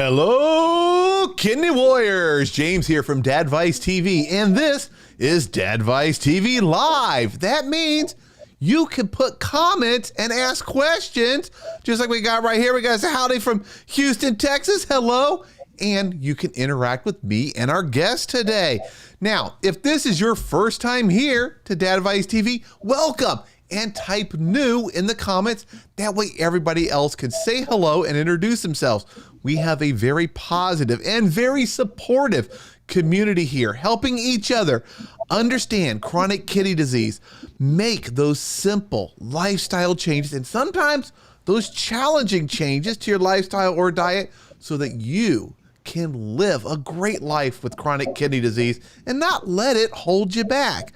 Hello, Kidney Warriors. James here from Dadvice TV, and this is Dadvice TV Live. That means you can put comments and ask questions, just like we got right here. We got a howdy from Houston, Texas. Hello. And you can interact with me and our guest today. Now, if this is your first time here to Dadvice TV, welcome. And type new in the comments. That way everybody else can say hello and introduce themselves. We have a very positive and very supportive community here, helping each other understand chronic kidney disease, make those simple lifestyle changes, and sometimes those challenging changes to your lifestyle or diet so that you can live a great life with chronic kidney disease and not let it hold you back.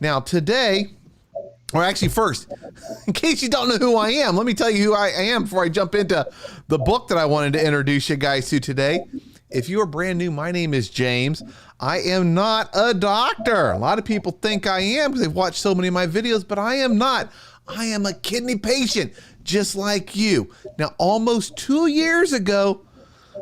Now today, or actually first, in case you don't know who I am, let me tell you who I am before I jump into the book that I wanted to introduce you guys to today. If you are brand new, my name is James. I am not a doctor. A lot of people think I am because they've watched so many of my videos, but I am not. I am a kidney patient, just like you. Now, almost 2 years ago,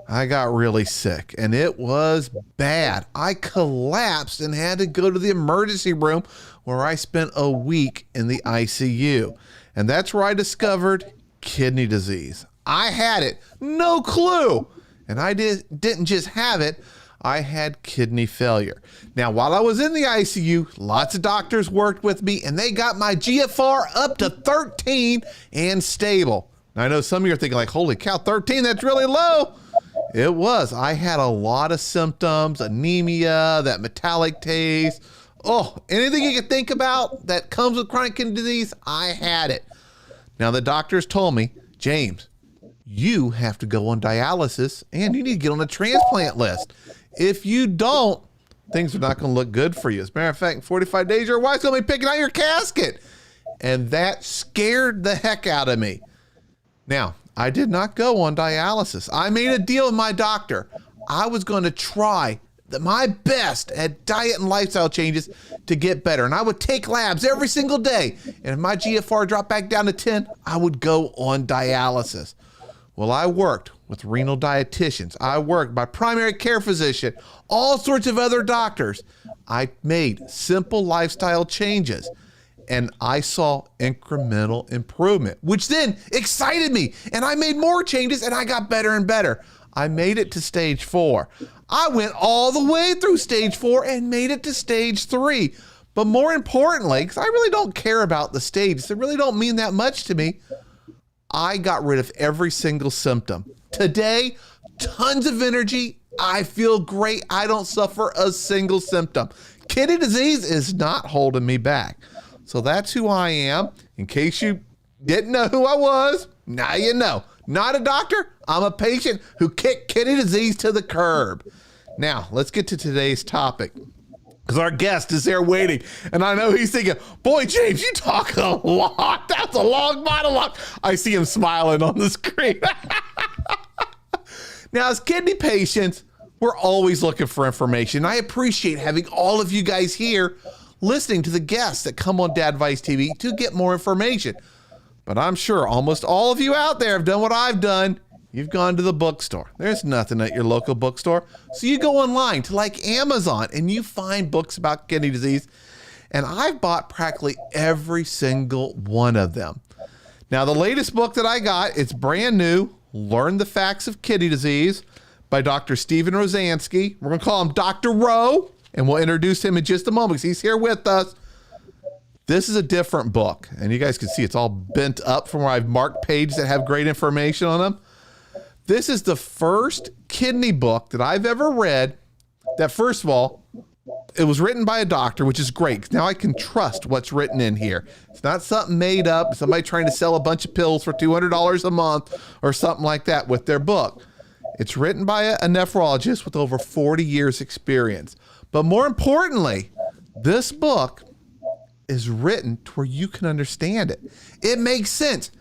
I got really sick and it was bad. I collapsed and had to go to the emergency room where I spent a week in the ICU. And that's where I discovered kidney disease. I had it, no clue. And I didn't just have it, I had kidney failure. Now, while I was in the ICU, lots of doctors worked with me and they got my GFR up to 13 and stable. Now, I know some of you are thinking like, holy cow, 13, that's really low. It was. I had a lot of symptoms, anemia, that metallic taste. Oh, anything you can think about that comes with chronic kidney disease, I had it. Now, the doctors told me, James, you have to go on dialysis and you need to get on a transplant list. If you don't, things are not going to look good for you. As a matter of fact, in 45 days, your wife's going to be picking out your casket. And that scared the heck out of me. Now, I did not go on dialysis. I made a deal with my doctor. I was going to try my best at diet and lifestyle changes to get better. And I would take labs every single day. And if my GFR dropped back down to 10, I would go on dialysis. Well, I worked with renal dietitians. I worked by primary care physician, all sorts of other doctors. I made simple lifestyle changes. And I saw incremental improvement, which then excited me. And I made more changes and I got better and better. I made it to stage 4. I went all the way through stage 4 and made it to stage 3. But more importantly, because I really don't care about the stages, they really don't mean that much to me, I got rid of every single symptom. Today, tons of energy. I feel great. I don't suffer a single symptom. Kidney disease is not holding me back. So that's who I am. In case you didn't know who I was, now you know. Not a doctor, I'm a patient who kicked kidney disease to the curb. Now, let's get to today's topic, because our guest is there waiting. And I know he's thinking, boy, James, you talk a lot. That's a long monologue. I see him smiling on the screen. Now, as kidney patients, we're always looking for information. I appreciate having all of you guys here listening to the guests that come on Dadvice TV to get more information. But I'm sure almost all of you out there have done what I've done. You've gone to the bookstore. There's nothing at your local bookstore. So you go online to like Amazon and you find books about kidney disease. And I've bought practically every single one of them. Now, the latest book that I got, it's brand new, Learn the Facts of Kidney Disease by Dr. Steven Rosansky. We're going to call him Dr. Ro. And we'll introduce him in just a moment because he's here with us. This is a different book. And you guys can see it's all bent up from where I've marked pages that have great information on them. This is the first kidney book that I've ever read that, first of all, it was written by a doctor, which is great. Now I can trust what's written in here. It's not something made up, somebody trying to sell a bunch of pills for $200 a month or something like that with their book. It's written by a nephrologist with over 40 years experience. But more importantly, this book is written to where you can understand it. It makes sense.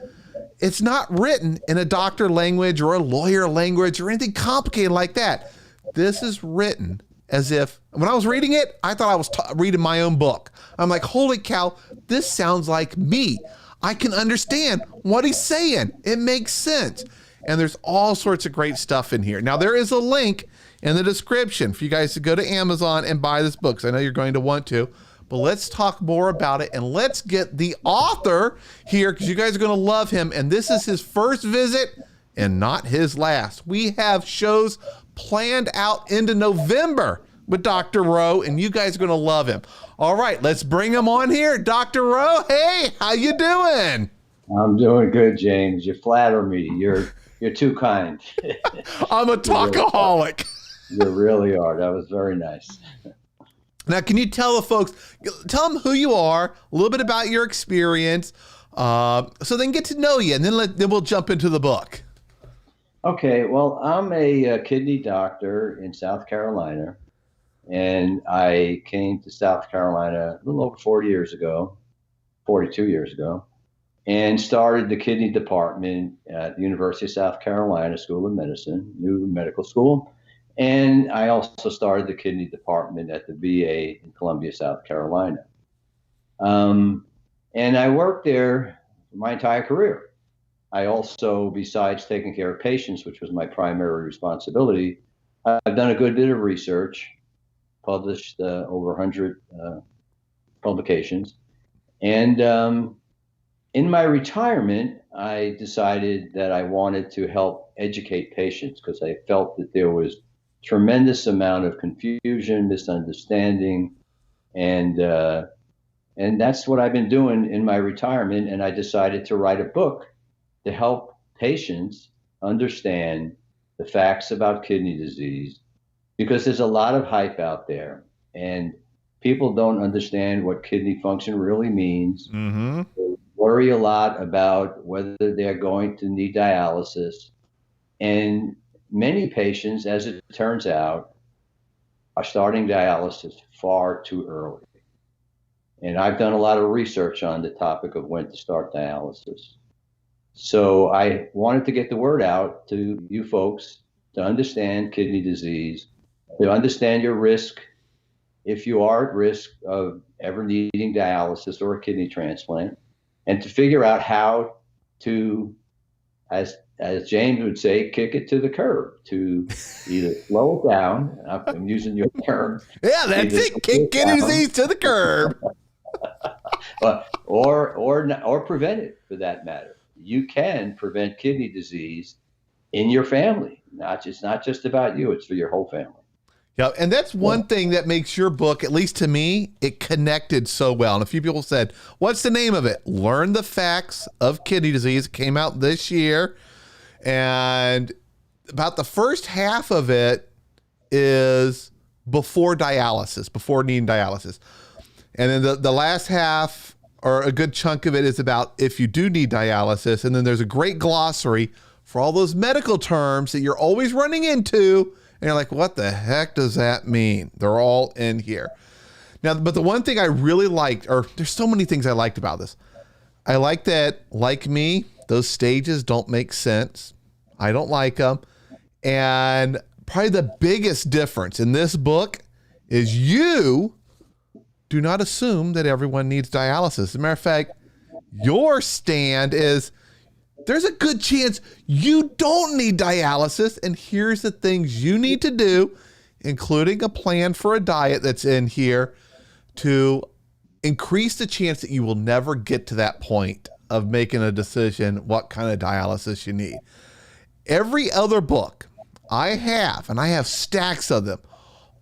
It's not written in a doctor language or a lawyer language or anything complicated like that. This is written as if, when I was reading it, I thought I was reading my own book. I'm like, holy cow, this sounds like me. I can understand what he's saying. It makes sense. and there's all sorts of great stuff in here. Now, there is a link in the description for you guys to go to Amazon and buy this book, 'cause I know you're going to want to. But let's talk more about it, and let's get the author here, because you guys are going to love him, and this is his first visit and not his last. We have shows planned out into November with Dr. Rowe, and you guys are going to love him. All right, let's bring him on here. Dr. Rowe, hey, how you doing? I'm doing good, James. You flatter me. You're too kind. I'm a talkaholic. You really are. That was very nice. Now, can you tell the folks, tell them who you are, a little bit about your experience, so they can get to know you, and then we'll jump into the book. Okay, well, I'm a kidney doctor in South Carolina, and I came to South Carolina a little over 42 years ago, and started the kidney department at the University of South Carolina School of Medicine, new medical school. And I also started the kidney department at the VA in Columbia, South Carolina. And I worked there my entire career. I also, besides taking care of patients, which was my primary responsibility, I've done a good bit of research, published over 100 publications. And in my retirement, I decided that I wanted to help educate patients, because I felt that there was tremendous amount of confusion, misunderstanding, and that's what I've been doing in my retirement. And I decided to write a book to help patients understand the facts about kidney disease, because there's a lot of hype out there, and people don't understand what kidney function really means. Mm-hmm. They worry a lot about whether they're going to need dialysis, and many patients, as it turns out, are starting dialysis far too early. And I've done a lot of research on the topic of when to start dialysis. So I wanted to get the word out to you folks to understand kidney disease, to understand your risk if you are at risk of ever needing dialysis or a kidney transplant, and to figure out how to, as James would say, kick it to the curb, to either slow it down. I'm using your term. Yeah, that's it. Kick kidney disease to the curb. or prevent it, for that matter. You can prevent kidney disease in your family. It's not just about you. It's for your whole family. Yeah, and that's one thing that makes your book, at least to me, it connected so well. And a few people said, what's the name of it? Learn the Facts of Kidney Disease. It came out this year. And about the first half of it is before dialysis, before needing dialysis. And then the last half, or a good chunk of it, is about if you do need dialysis. And then there's a great glossary for all those medical terms that you're always running into. And you're like, what the heck does that mean? They're all in here. Now, but the one thing I really liked, or there's so many things I liked about this. I like that, like me, those stages don't make sense. I don't like them. And probably the biggest difference in this book is you do not assume that everyone needs dialysis. As a matter of fact, your stand is there's a good chance you don't need dialysis, and here's the things you need to do, including a plan for a diet that's in here to increase the chance that you will never get to that point of making a decision what kind of dialysis you need. Every other book I have, and I have stacks of them,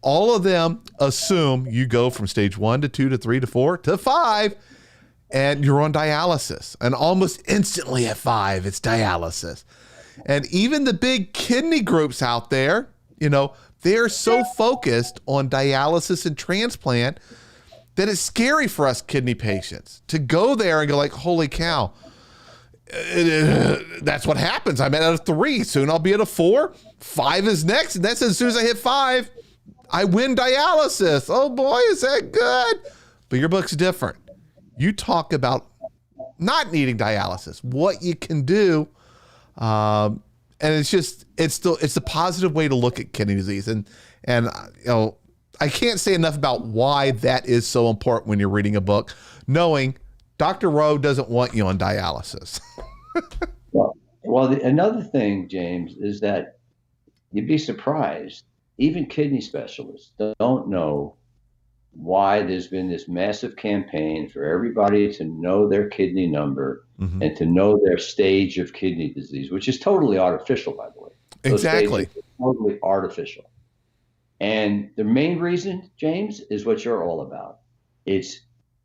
all of them assume you go from stage 1 to 2 to 3 to 4 to 5, and you're on dialysis. And almost instantly at 5, it's dialysis. And even the big kidney groups out there, you know, they're so focused on dialysis and transplant that it's scary for us kidney patients to go there and go like, holy cow, that's what happens. I'm at a 3. Soon I'll be at a 4. 5 is next. And that's as soon as I hit 5, I win dialysis. Oh boy, is that good? But your book's different. You talk about not needing dialysis, what you can do. And it's a positive way to look at kidney disease. And you know, I can't say enough about why that is so important when you're reading a book, knowing Dr. Rowe doesn't want you on dialysis. Well, another thing, James, is that you'd be surprised. Even kidney specialists don't know why there's been this massive campaign for everybody to know their kidney number and to know their stage of kidney disease, which is totally artificial, by the way. Those Exactly. stages are totally artificial. And the main reason, James, is what you're all about. It's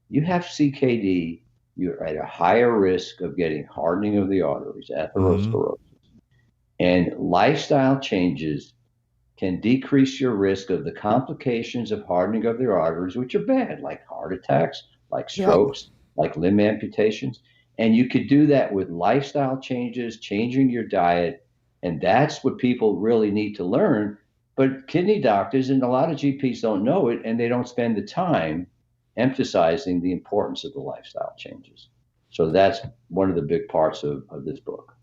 you have CKD, you're at a higher risk of getting hardening of the arteries, atherosclerosis. And lifestyle changes can decrease your risk of the complications of hardening of the arteries, which are bad, like heart attacks, like strokes, like limb amputations. And you could do that with lifestyle changes, changing your diet. And that's what people really need to learn. But kidney doctors and a lot of GPs don't know it, and they don't spend the time emphasizing the importance of the lifestyle changes. So that's one of the big parts of this book.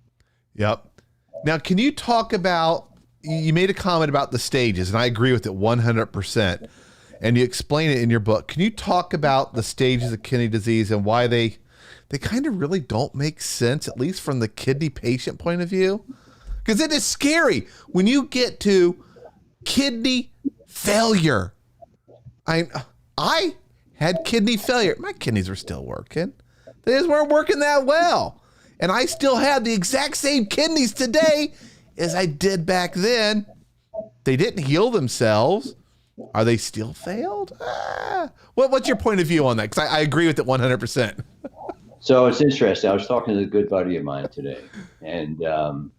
Yep. Now, can you talk about, you made a comment about the stages, and I agree with it 100%, and you explain it in your book. Can you talk about the stages of kidney disease and why they kind of really don't make sense, at least from the kidney patient point of view? Because it is scary when you get to kidney failure. I had kidney failure. My kidneys were still working. They just weren't working that well. And I still have the exact same kidneys today as I did back then. They didn't heal themselves. Are they still failed? What's your point of view on that? Because I agree with it 100%. So it's interesting. I was talking to a good buddy of mine today and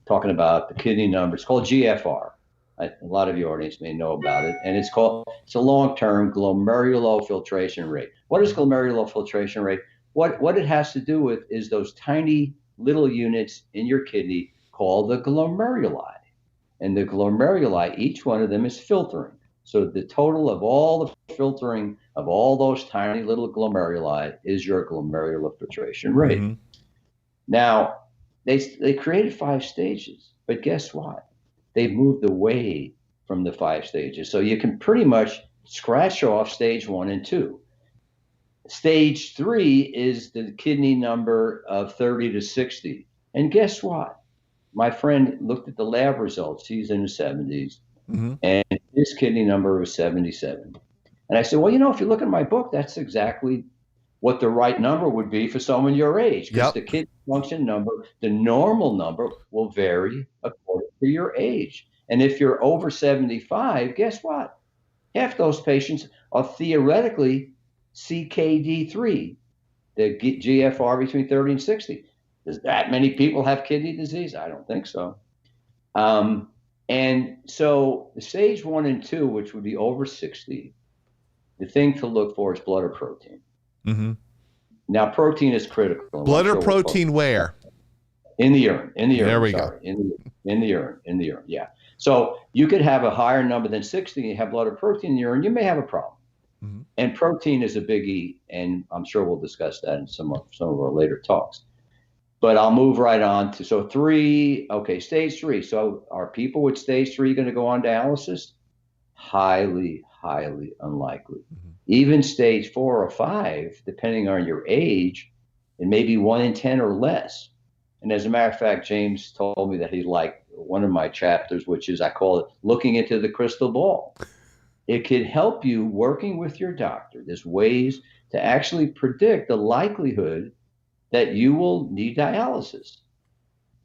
talking about the kidney number. It's called GFR. A lot of your audience may know about it. And it's a long-term glomerular filtration rate. What is glomerular filtration rate? What it has to do with is those tiny little units in your kidney called the glomeruli. And the glomeruli, each one of them is filtering. So the total of all the filtering of all those tiny little glomeruli is your glomerular filtration rate. Now, they created 5 stages, but guess what? They've moved away from the 5 stages. So you can pretty much scratch off stage 1 and 2. Stage 3 is the kidney number of 30 to 60. And guess what? My friend looked at the lab results. He's in his 70s. And his kidney number was 77. And I said, well, if you look at my book, that's exactly what the right number would be for someone your age. Because the kidney function number, the normal number, will vary according to your age. And if you're over 75, guess what? Half those patients are theoretically CKD3, the GFR between 30 and 60. Does that many people have kidney disease? I don't think so. And so the stage 1 and 2, which would be over 60, the thing to look for is blood or protein. Now, protein is critical. Blood or protein where? In the urine. There we go. In the urine. Yeah. So you could have a higher number than 60 and you have blood or protein in the urine, you may have a problem. And protein is a biggie, and I'm sure we'll discuss that in some of our later talks. But I'll move right on to, stage 3. So are people with stage 3 going to go on dialysis? Highly, highly unlikely. Even stage 4 or 5, depending on your age, it may be 1 in 10 or less. And as a matter of fact, James told me that he liked one of my chapters, which is, I call it Looking into the Crystal Ball. It could help you working with your doctor. There's ways to actually predict the likelihood that you will need dialysis.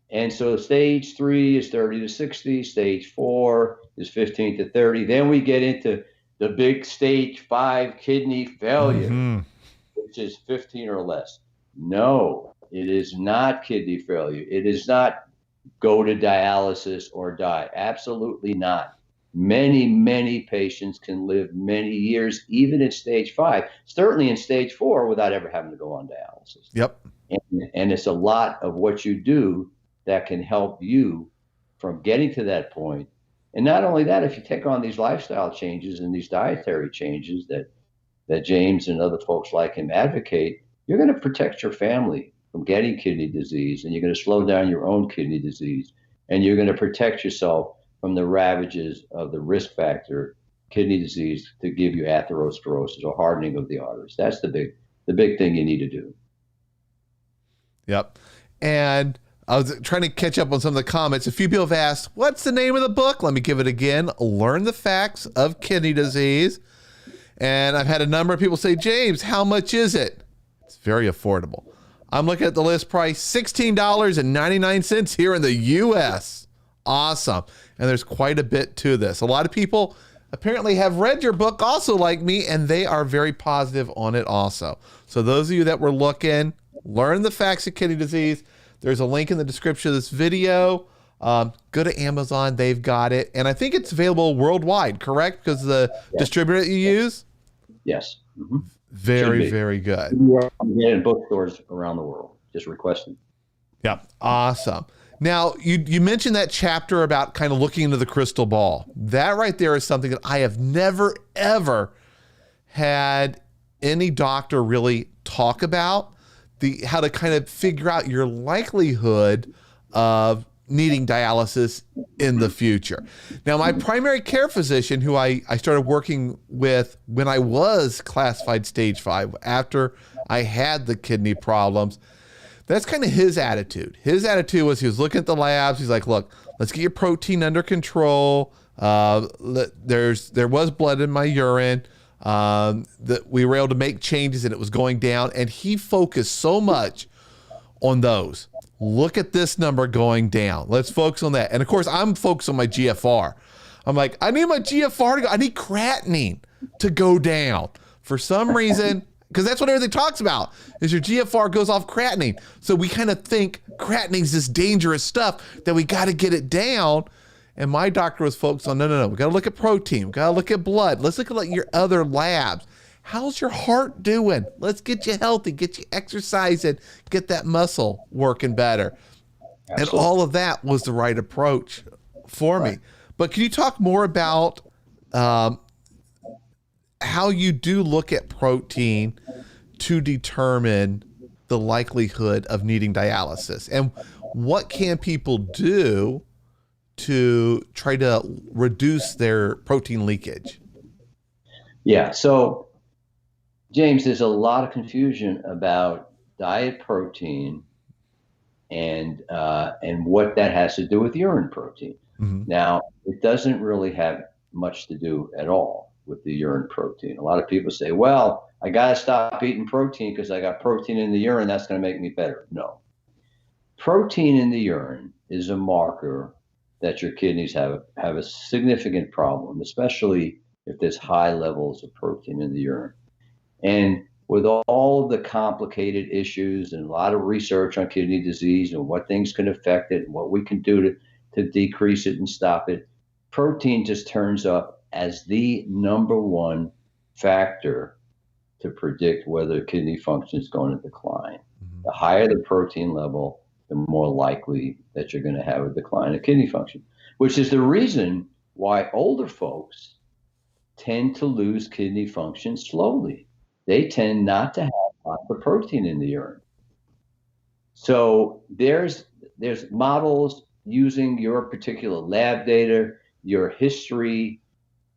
And so stage 3 is 30 to 60, stage 4 is 15 to 30. Then we get into the big stage 5 kidney failure, which is 15 or less. No, it is not kidney failure. It is not go to dialysis or die. Absolutely not. Many, many patients can live many years, even in stage 5, certainly in stage 4, without ever having to go on dialysis. And it's a lot of what you do that can help you from getting to that point. And not only that, if you take on these lifestyle changes and these dietary changes that James and other folks like him advocate, you're going to protect your family from getting kidney disease, and you're going to slow down your own kidney disease, and you're going to protect yourself from the ravages of the risk factor kidney disease to give you atherosclerosis or hardening of the arteries. That's the big thing you need to do. Yep. And I was trying to catch up on some of the comments. A few people have asked, what's the name of the book? Let me give it again. Learn the Facts of Kidney Disease. And I've had a number of people say, James, how much is it? It's very affordable. I'm looking at the list price, $16.99 here in the U.S. Awesome. And there's quite a bit to this. A lot of people apparently have read your book also like me, and they are very positive on it also. So those of you that were looking, Learn the Facts of Kidney Disease. There's a link in the description of this video. Go to Amazon. They've got it. And I think it's available worldwide, correct? Because the distributor that you use? Yes. Mm-hmm. Very, very good. You can get it in bookstores around the world. Just request it. Yeah. Awesome. Now, you mentioned that chapter about kind of looking into the crystal ball. That right there is something that I have never, ever had any doctor really talk about. How to kind of figure out your likelihood of needing dialysis in the future. Now, my primary care physician, who I started working with when I was classified stage 5, after I had the kidney problems, that's kind of his attitude. His attitude was, he was looking at the labs. He's like, look, let's get your protein under control. There was blood in my urine. That we were able to make changes and it was going down, and he focused so much on those. Look at this number going down. Let's focus on that. And of course, I'm focused on my GFR. I'm like, I need my GFR to go. I need creatinine to go down for some reason, because that's what everything talks about is your GFR goes off creatinine. So we kind of think creatinine is this dangerous stuff that we got to get it down. And my doctor was focused on, no. We got to look at protein. We got to look at blood. Let's look at like your other labs. How's your heart doing? Let's get you healthy, get you exercising, get that muscle working better. Absolutely. And all of that was the right approach for me. But can you talk more about how you do look at protein to determine the likelihood of needing dialysis? And what can people do to try to reduce their protein leakage? Yeah. So, James, there's a lot of confusion about diet protein and what that has to do with urine protein. Mm-hmm. Now, it doesn't really have much to do at all with the urine protein. A lot of people say, well, I got to stop eating protein because I got protein in the urine. That's going to make me better. No. Protein in the urine is a marker that your kidneys have a significant problem, especially if there's high levels of protein in the urine. And with all the complicated issues and a lot of research on kidney disease and what things can affect it and what we can do to decrease it and stop it, protein just turns up as the number one factor to predict whether kidney function is going to decline. Mm-hmm. The higher the protein level, the more likely that you're going to have a decline in kidney function, which is the reason why older folks tend to lose kidney function slowly. They tend not to have lots of protein in the urine. So there's models using your particular lab data, your history,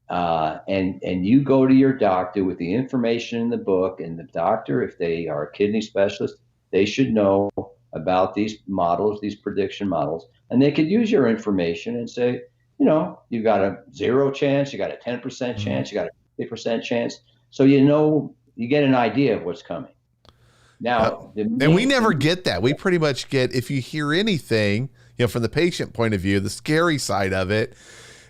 and you go to your doctor with the information in the book, and the doctor, if they are a kidney specialist, they should know about these models, these prediction models, and they could use your information and say, you got a 0 chance, you got a 10% chance, you got a 50% chance. So you get an idea of what's coming. Now, and we never get that. We pretty much get, if you hear anything, from the patient point of view, the scary side of it,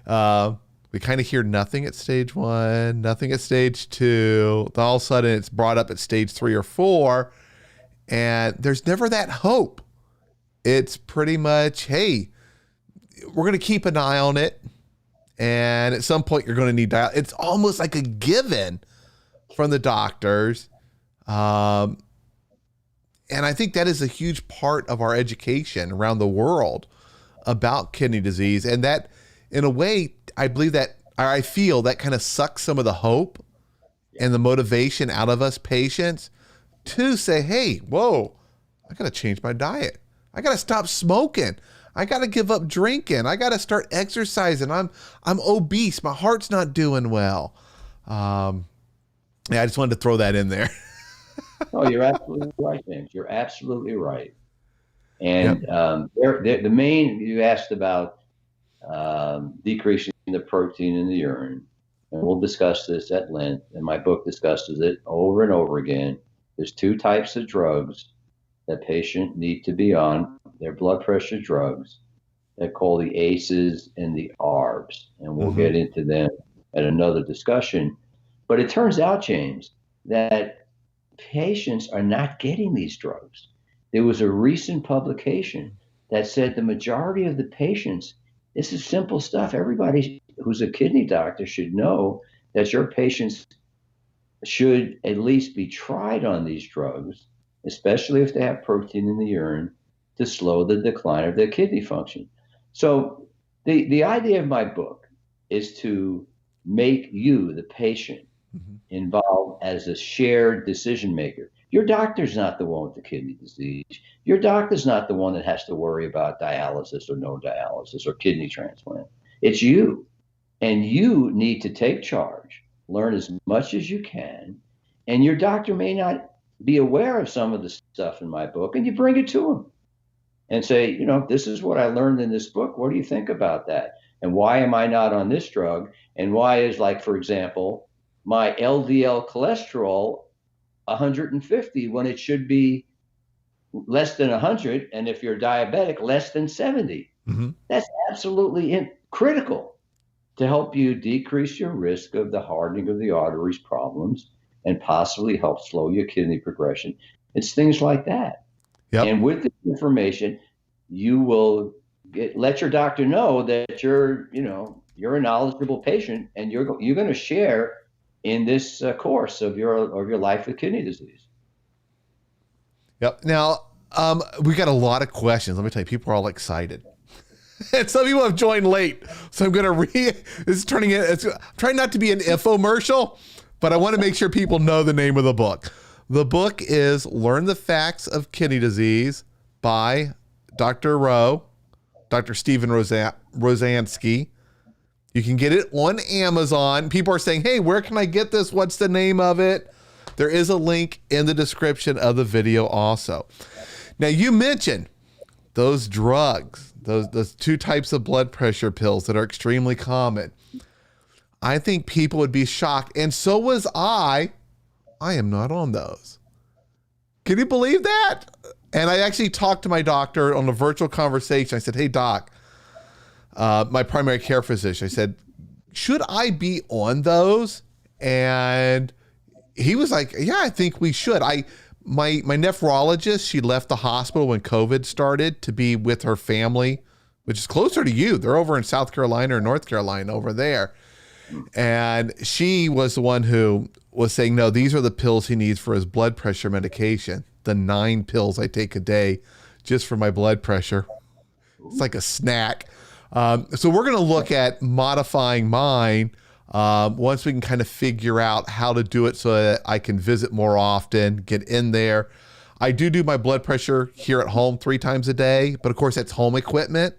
we kind of hear nothing at stage 1, nothing at stage 2. Then all of a sudden it's brought up at stage 3 or 4. And there's never that hope. It's pretty much, hey, we're going to keep an eye on it. And at some point you're going to need dialysis. It's almost like a given from the doctors. And I think that is a huge part of our education around the world about kidney disease. And that, in a way, I believe that, or I feel that kind of sucks some of the hope and the motivation out of us patients to say, hey, whoa, I got to change my diet. I got to stop smoking. I got to give up drinking. I got to start exercising. I'm obese. My heart's not doing well. I just wanted to throw that in there. Oh, you're absolutely right, James. You're absolutely right. And the main, you asked about decreasing the protein in the urine, and we'll discuss this at length, and my book discusses it over and over again. There's two types of drugs that patients need to be on. They're blood pressure drugs. They're called the ACEs and the ARBs, and we'll get into them at another discussion. But it turns out, James, that patients are not getting these drugs. There was a recent publication that said the majority of the patients, this is simple stuff. Everybody who's a kidney doctor should know that your patients should at least be tried on these drugs, especially if they have protein in the urine, to slow the decline of their kidney function. So the idea of my book is to make you, the patient, involved as a shared decision maker. Your doctor's not the one with the kidney disease. Your doctor's not the one that has to worry about dialysis or no dialysis or kidney transplant. It's you. And you need to take charge, learn as much as you can. And your doctor may not be aware of some of the stuff in my book, and you bring it to him and say, this is what I learned in this book. What do you think about that? And why am I not on this drug? And why is, like, for example, my LDL cholesterol 150 when it should be less than 100, and if you're diabetic, less than 70. That's absolutely critical to help you decrease your risk of the hardening of the arteries problems and possibly help slow your kidney progression. It's things like that. Yep. And with this information, you will let your doctor know that you're a knowledgeable patient, and you're going to share in this course of your life with kidney disease. Yep. Now, we got a lot of questions. Let me tell you, people are all excited. And some people have joined late. So I'm going to it's trying not to be an infomercial, but I want to make sure people know the name of the book. The book is Learn the Facts of Kidney Disease by Dr. Steven Rosansky. You can get it on Amazon. People are saying, hey, where can I get this? What's the name of it? There is a link in the description of the video also. Now, you mentioned those drugs, those two types of blood pressure pills that are extremely common. I think people would be shocked, and so was I. I am not on those. Can you believe that? And I actually talked to my doctor on a virtual conversation. I said, hey, doc, my primary care physician, I said, should I be on those? And he was like, yeah, I think we should. My nephrologist, she left the hospital when COVID started to be with her family, which is closer to you. They're over in South Carolina or North Carolina over there. And she was the one who was saying, no, these are the pills he needs for his blood pressure medication. The 9 pills I take a day just for my blood pressure. It's like a snack. So we're going to look at modifying mine once we can kind of figure out how to do it so that I can visit more often, get in there. I do my blood pressure here at home 3 times a day, but of course that's home equipment.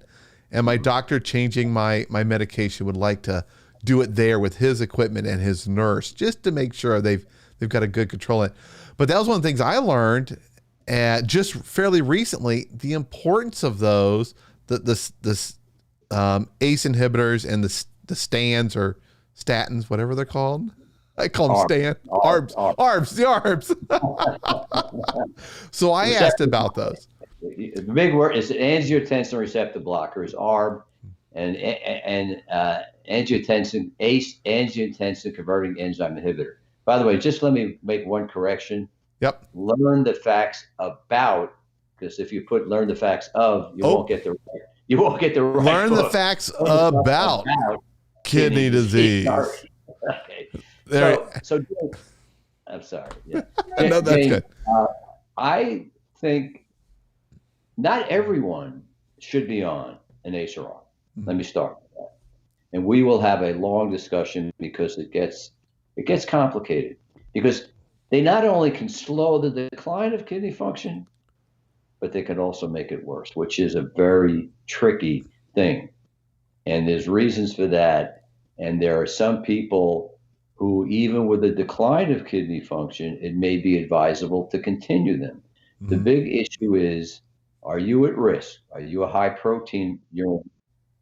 And my doctor changing my medication would like to do it there with his equipment and his nurse, just to make sure they've got a good control on it. But that was one of the things I learned just fairly recently, the importance of those, the ACE inhibitors and the stands or statins, whatever they're called. I call them ARBs, the ARBs. So I asked about those. The big word is angiotensin receptor blockers, ARB, and angiotensin converting enzyme inhibitor. By the way, just let me make one correction. Yep. Learn the facts about, because if you put learn the facts of, you won't get the right Learn book. the facts about kidney disease. Okay. So I'm sorry. Yeah. No, that's James, good. I think not everyone should be on an ACE or ARB. Let me start with that. And we will have a long discussion because it gets complicated, because they not only can slow the decline of kidney function, but they can also make it worse, which is a very tricky thing. And there's reasons for that. And there are some people who, even with a decline of kidney function, it may be advisable to continue them. The big issue is Are you at risk? Are you a high protein urine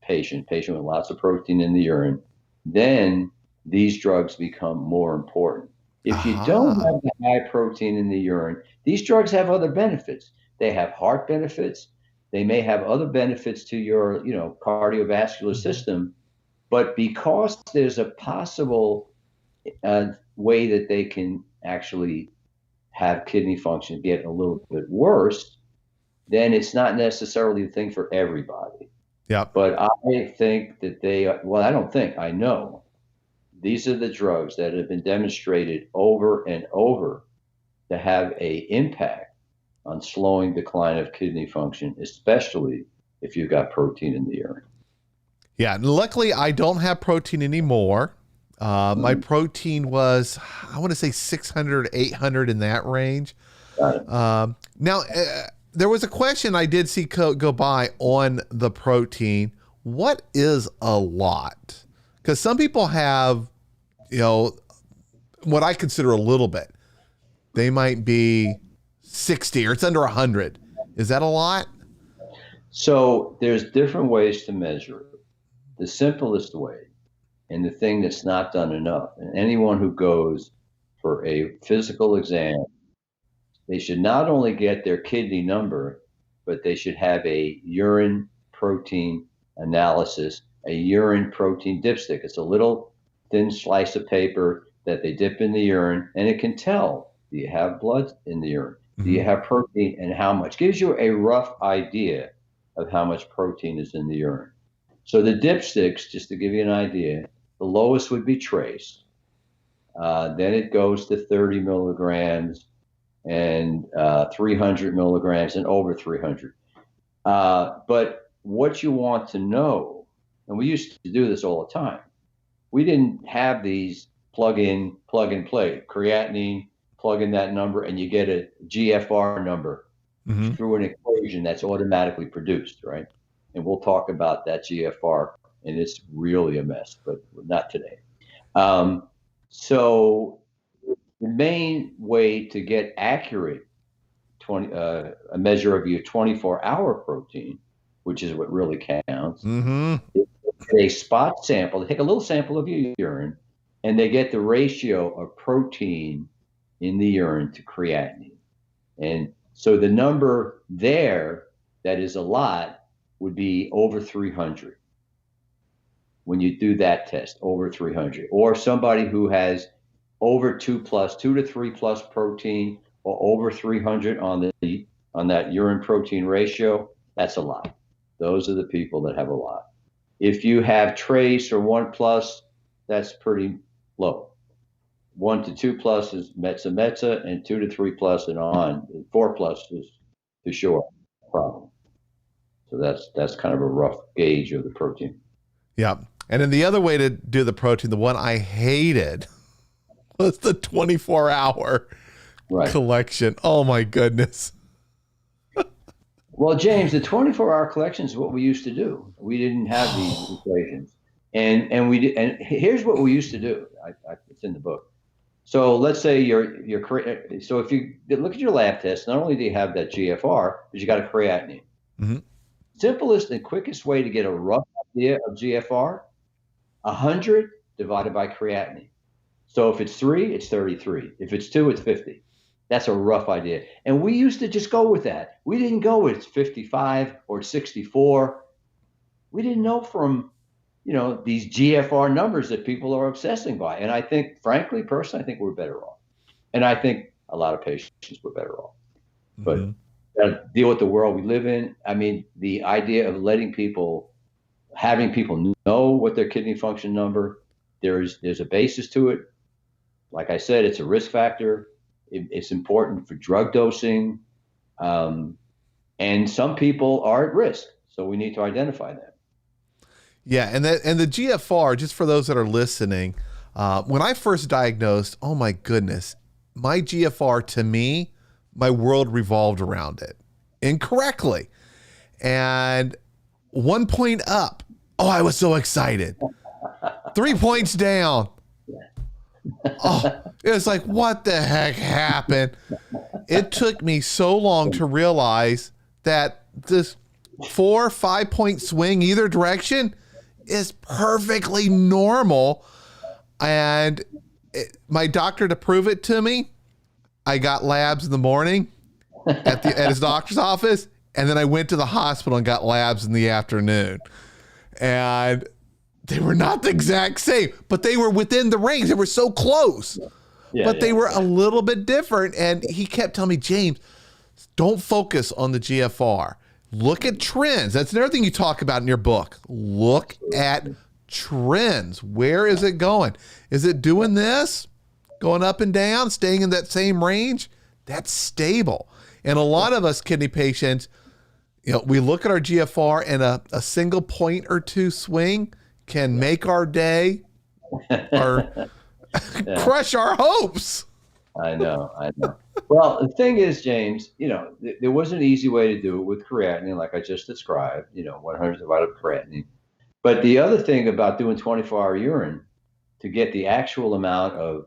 patient with lots of protein in the urine? Then these drugs become more important. If you don't Aha. have the high protein in the urine, these drugs have other benefits. They have heart benefits. They may have other benefits to your, cardiovascular system. But because there's a possible way that they can actually have kidney function get a little bit worse, then it's not necessarily the thing for everybody. Yep. But I think that I don't think, I know these are the drugs that have been demonstrated over and over to have a impact on slowing decline of kidney function, especially if you've got protein in the urine. Yeah. And luckily, I don't have protein anymore. My protein was, I want to say 600, 800 in that range. Got it. Now, there was a question I did see go by on the protein. What is a lot? Because some people have, what I consider a little bit. They might be 60 or it's under 100. Is that a lot? So there's different ways to measure it. The simplest way, and the thing that's not done enough, and anyone who goes for a physical exam, they should not only get their kidney number, but they should have a urine protein analysis, a urine protein dipstick. It's a little thin slice of paper that they dip in the urine, and it can tell, do you have blood in the urine? Do you have protein, and how much? Gives you a rough idea of how much protein is in the urine. So the dipsticks, just to give you an idea, the lowest would be trace. Then it goes to 30 milligrams and 300 milligrams and over 300. But what you want to know, and we used to do this all the time, we didn't have these plug and play, creatinine, plug in that number, and you get a GFR number through an equation that's automatically produced, right? And we'll talk about that GFR, and it's really a mess, but not today. So the main way to get accurate a measure of your 24-hour protein, which is what really counts, is a spot sample. They take a little sample of your urine, and they get the ratio of protein in the urine to creatinine. And so the number there that is a lot would be over 300 when you do that test, over 300. Or somebody who has over 2 to 3 plus protein, or over 300 on that urine protein ratio, that's a lot. Those are the people that have a lot. If you have trace or 1 plus, that's pretty low. 1 to 2 plus is metza, and 2 to 3 plus and on. 4 plus is for sure a problem. So that's kind of a rough gauge of the protein. Yeah. And then the other way to do the protein, the one I hated, was the 24-hour collection. Oh my goodness. Well, James, the 24-hour collection is what we used to do. We didn't have these equations, and here's what we used to do. It's in the book. So let's say so if you look at your lab test, not only do you have that GFR, but you got a creatinine. Simplest and quickest way to get a rough idea of GFR, 100 divided by creatinine. So if it's 3, it's 33. If it's 2, it's 50. That's a rough idea. And we used to just go with that. We didn't go with 55 or 64. We didn't know from, these GFR numbers that people are obsessing by. And I think, frankly, personally, I think we're better off. And I think a lot of patients were better off. But deal with the world we live in. I mean, the idea of having people know what their kidney function number, there's a basis to it. Like I said, it's a risk factor. It's important for drug dosing. And some people are at risk. So we need to identify that. Yeah. And the GFR, just for those that are listening, when I first diagnosed, oh my goodness, my GFR, to me, my world revolved around it incorrectly. And 1 point up. Oh, I was so excited. 3 points down. Oh, it was like, what the heck happened? It took me so long to realize that this 4 or 5 point swing either direction is perfectly normal. And my doctor, to prove it to me, I got labs in the morning at his doctor's office, and then I went to the hospital and got labs in the afternoon. And they were not the exact same, but they were within the range. They were so close, but they were a little bit different. And he kept telling me, James, don't focus on the GFR. Look at trends. That's another thing you talk about in your book. Look at trends. Where is it going? Is it doing this? Going up and down, staying in that same range? That's stable. And a lot of us kidney patients, we look at our GFR, and a single point or two swing can make our day or crush our hopes. I know. Well, the thing is, James, there was an easy way to do it with creatinine, like I just described, 100 divided by creatinine. But the other thing about doing 24-hour urine, to get the actual amount of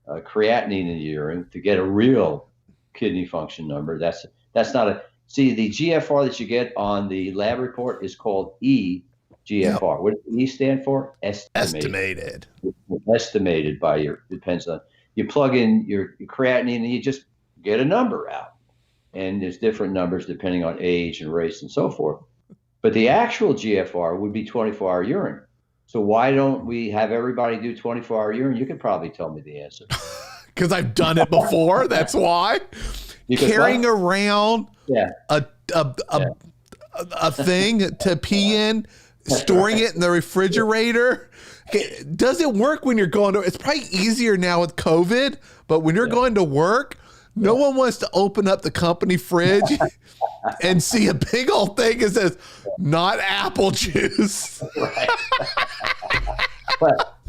creatinine in the urine, to get a real kidney function number, that's not see, the GFR that you get on the lab report is called eGFR. Yep. What does E stand for? Estimated. Estimated by depends on, you plug in your creatinine and you just get a number out. And there's different numbers depending on age and race and so forth. But the actual GFR would be 24-hour urine. So why don't we have everybody do 24-hour urine? You could probably tell me the answer. Because I've done it before. That's why. Carrying around a thing to pee in, storing it in the refrigerator. Does it work when you're going to? It's probably easier now with COVID, but when you're going to work, no one wants to open up the company fridge and see a big old thing that says "not apple juice." Right.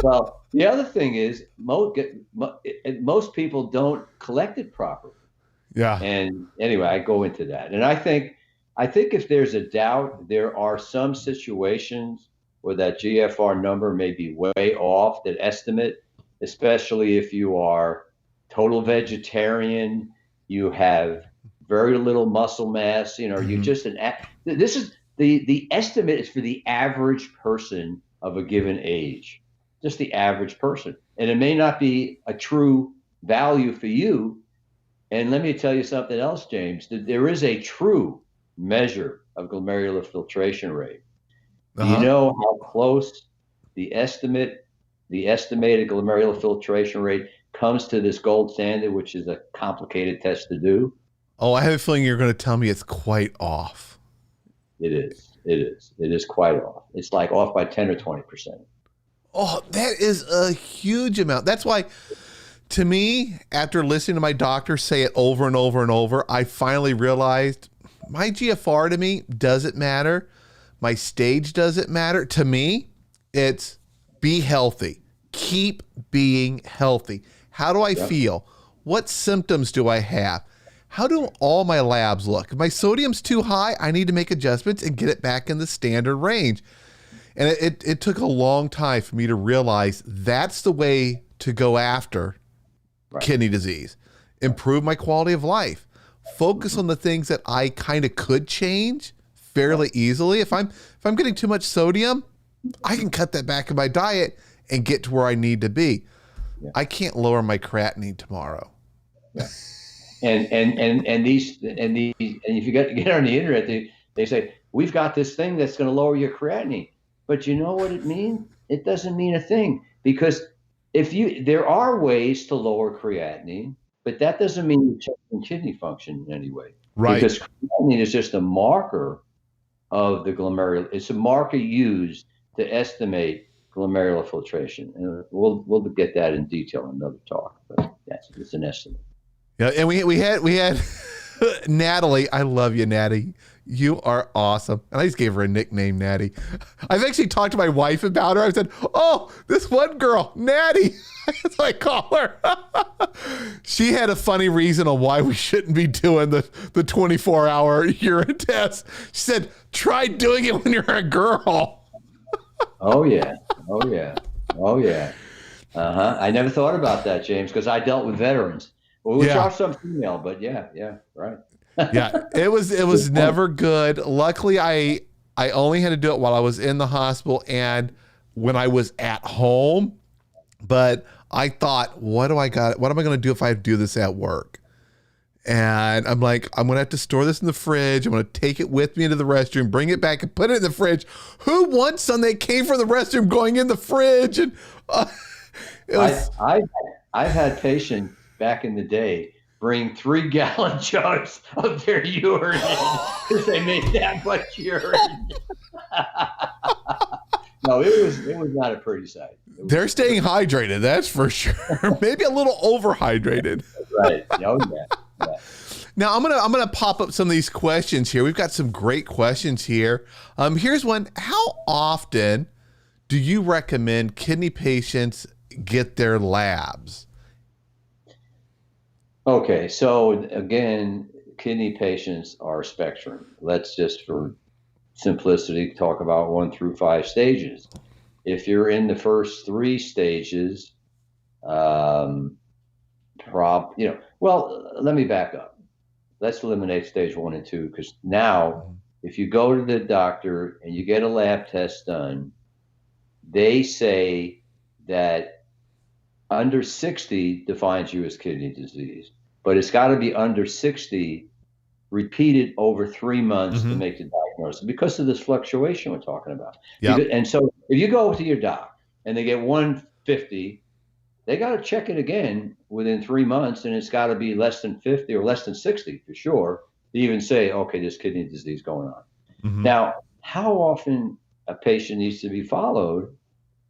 Well, the other thing is most people don't collect it properly. Yeah. And anyway, I go into that, and I think if there's a doubt, there are some situations where that GFR number may be way off, that estimate, especially if you are total vegetarian, you have very little muscle mass, you're just this is the estimate is for the average person of a given age, just the average person. And it may not be a true value for you. And let me tell you something else, James, that there is a true measure of glomerular filtration rate. Do you know how close the estimated glomerular filtration rate comes to this gold standard, which is a complicated test to do? Oh, I have a feeling you're going to tell me it's quite off. It is quite off. It's like off by 10 or 20%. Oh, that is a huge amount. That's why, to me, after listening to my doctor say it over and over and over, I finally realized my GFR to me doesn't matter. My stage doesn't matter. To me, it's be healthy. Keep being healthy. How do I feel? What symptoms do I have? How do all my labs look? If my sodium's too high, I need to make adjustments and get it back in the standard range. And it took a long time for me to realize that's the way to go after kidney disease. Improve my quality of life. Focus on the things that I kind of could change fairly easily. If I'm getting too much sodium, I can cut that back in my diet and get to where I need to be. Yeah. I can't lower my creatinine tomorrow. Yeah. And if you get on the internet, they say, we've got this thing that's going to lower your creatinine. But you know what it means? It doesn't mean a thing, because there are ways to lower creatinine, but that doesn't mean you're checking kidney function in any way. Right. Because creatinine is just a marker of the glomerular. It's a marker used to estimate glomerular filtration. And we'll get that in detail in another talk, but it's an estimate. Yeah, and we had Natalie. I love you, Natty. You are awesome. And I just gave her a nickname, Natty. I've actually talked to my wife about her. I said, oh, this one girl, Natty. That's what I call her. She had a funny reason on why we shouldn't be doing the 24-hour urine test. She said, try doing it when you're a girl. Oh, yeah. I never thought about that, James, because I dealt with veterans. Well, which are some female, but yeah, right. Yeah, it was never good. Luckily, I only had to do it while I was in the hospital and when I was at home. But I thought, what am I going to do if I do this at work? And I'm like, I'm going to have to store this in the fridge. I'm going to take it with me into the restroom, bring it back and put it in the fridge. Who wants something that came from the restroom going in the fridge? And I've had patients back in the day bring 3-gallon jugs of their urine because they made that much urine. No, it was not a pretty sight. They're staying hydrated, that's for sure. Maybe a little overhydrated. Right. Oh, yeah. Now I'm gonna pop up some of these questions here. We've got some great questions here. Here's one. How often do you recommend kidney patients get their labs? Okay, so again, kidney patients are a spectrum. Let's just, for simplicity, talk about 1 through 5 stages. If you're in the first 3 stages, well, let me back up. Let's eliminate stage 1 and 2, because now if you go to the doctor and you get a lab test done, they say that under 60 defines you as kidney disease, but it's got to be under 60 repeated over 3 months to make the diagnosis because of this fluctuation we're talking about. Yep. And so if you go to your doc and they get 150, they got to check it again within 3 months, and it's got to be less than 50 or less than 60 for sure to even say, okay, there's kidney disease going on. Now, how often a patient needs to be followed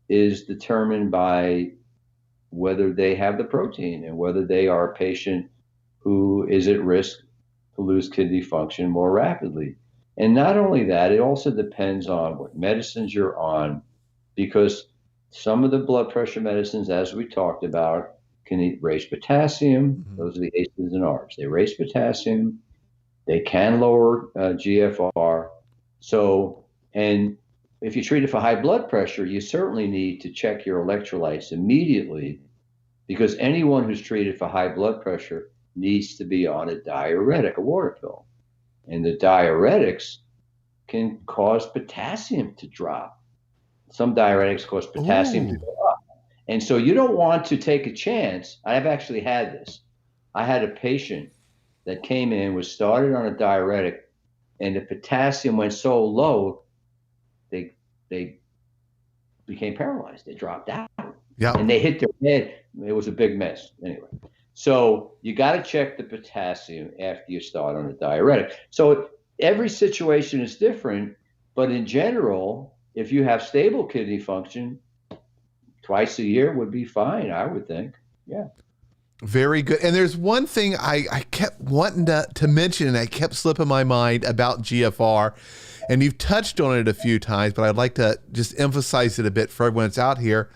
is determined by whether they have the protein and whether they are a patient who is at risk to lose kidney function more rapidly. And not only that, it also depends on what medicines you're on, because some of the blood pressure medicines, as we talked about, can raise potassium. Those are the ACEs and ARBs. They raise potassium. They can lower GFR. So, and if you treat it for high blood pressure, you certainly need to check your electrolytes immediately, because anyone who's treated for high blood pressure needs to be on a diuretic, a water pill. And the diuretics can cause potassium to drop. Some diuretics cause potassium to go up. And so you don't want to take a chance. I've actually had this. I had a patient that came in, was started on a diuretic, and the potassium went so low, they became paralyzed. They dropped out. Yeah. And they hit their head. It was a big mess. Anyway, so you got to check the potassium after you start on a diuretic. So every situation is different, but in general, if you have stable kidney function, twice a year would be fine, I would think. Yeah. Very good. And there's one thing I kept wanting to mention, and I kept slipping my mind about GFR, and you've touched on it a few times, but I'd like to just emphasize it a bit for everyone that's out here.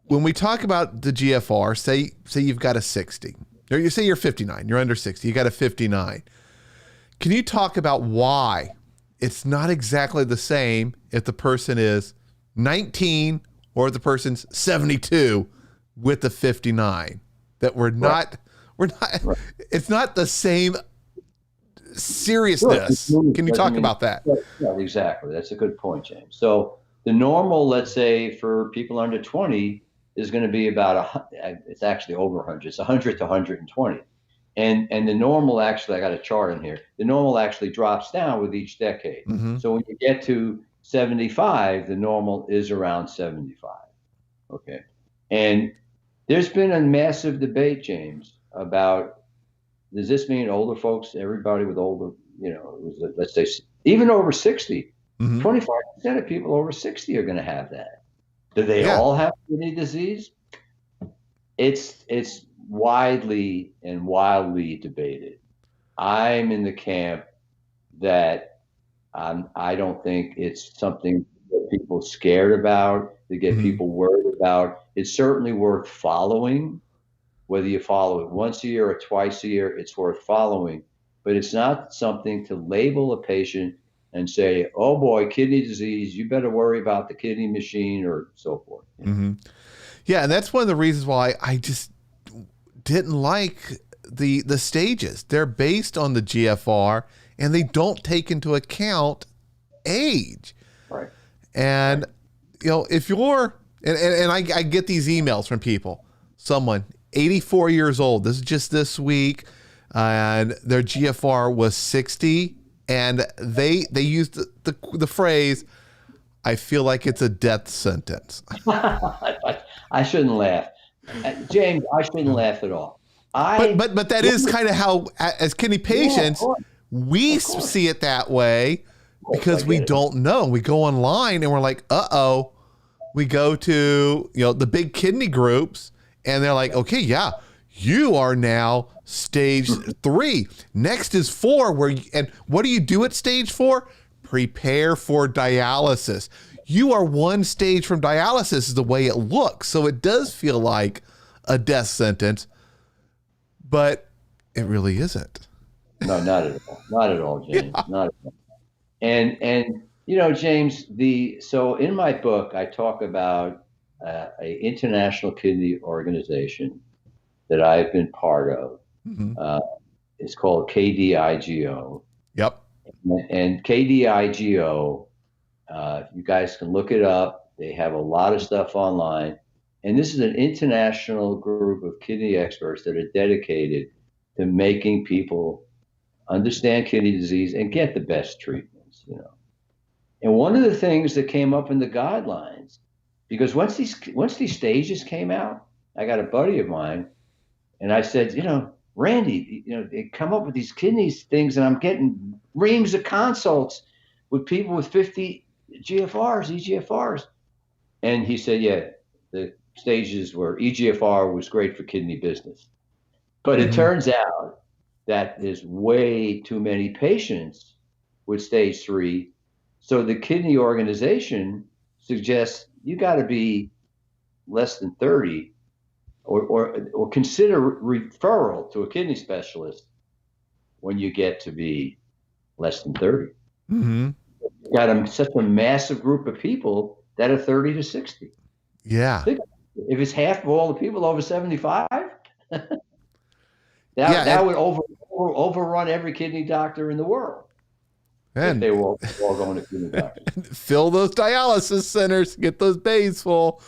When we talk about the GFR, say you've got a 60, or you say you're 59, you're under 60, you got a 59. Can you talk about why it's not exactly the same if the person is 19 or if the person's 72 with the 59? That we're not, it's not the same seriousness. Sure. Can you talk about that? Yeah, exactly. That's a good point, James. So the normal, let's say, for people under 20 is going to be about it's actually over 100. It's 100 to 120. And the normal, actually, I got a chart in here. The normal actually drops down with each decade. So when you get to 75, the normal is around 75. Okay. And there's been a massive debate, James, about, does this mean older folks, everybody with older, let's say even over 60, 25% of people over 60 are going to have that. Do they all have kidney disease? It's widely and wildly debated. I'm in the camp that I don't think it's something that people are scared about, to get people worried about. It's certainly worth following. Whether you follow it once a year or twice a year, it's worth following. But it's not something to label a patient and say, oh boy, kidney disease, you better worry about the kidney machine or so forth. Yeah, and that's one of the reasons why I just didn't like the stages. They're based on the GFR, and they don't take into account age. Right. And if you're and I get these emails from people, someone 84 years old, this is just this week, and their GFR was 60, and they used the phrase, "I feel like it's a death sentence." I shouldn't laugh, James. I shouldn't laugh at all. But that is kind of how, as kidney patients, we see it that way because we don't know. We go online and we're like, uh-oh. We go to the big kidney groups, and they're like, okay, yeah, you are now stage 3. Next is 4. And what do you do at stage 4? Prepare for dialysis. You are one stage from dialysis is the way it looks. So it does feel like a death sentence, but it really isn't. No, not at all. Not at all, James. Yeah. Not at all. And James, so in my book, I talk about a international kidney organization that I've been part of. Mm-hmm. It's called KDIGO. Yep. And KDIGO, you guys can look it up. They have a lot of stuff online. And this is an international group of kidney experts that are dedicated to making people understand kidney disease and get the best treatments, And one of the things that came up in the guidelines, because once these stages came out, I got a buddy of mine, and I said, Randy, they come up with these kidney things, and I'm getting reams of consults with people with 50 GFRs, EGFRs. And he said, yeah, the stages where EGFR was great for kidney business. But it turns out that there's way too many patients with stage 3. So the kidney organization suggests you got to be less than 30 or consider referral to a kidney specialist when you get to be less than 30. Mm-hmm. You got such a massive group of people that are 30 to 60. Yeah. If it's half of all the people over 75, that would overrun every kidney doctor in the world. And if they were all going to kidney doctors. Fill those dialysis centers, get those bays full.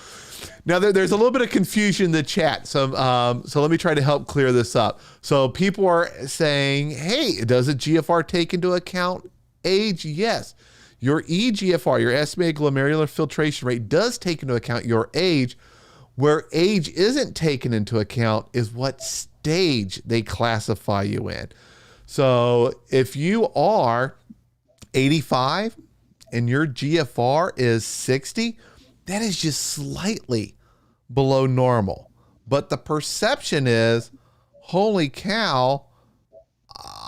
Now there's a little bit of confusion in the chat, so let me try to help clear this up. So people are saying, hey, does a GFR take into account age? Yes. Your eGFR, your estimated glomerular filtration rate, does take into account your age. Where age isn't taken into account is what stage they classify you in. So if you are 85 and your GFR is 60, that is just slightly below normal. But the perception is, holy cow,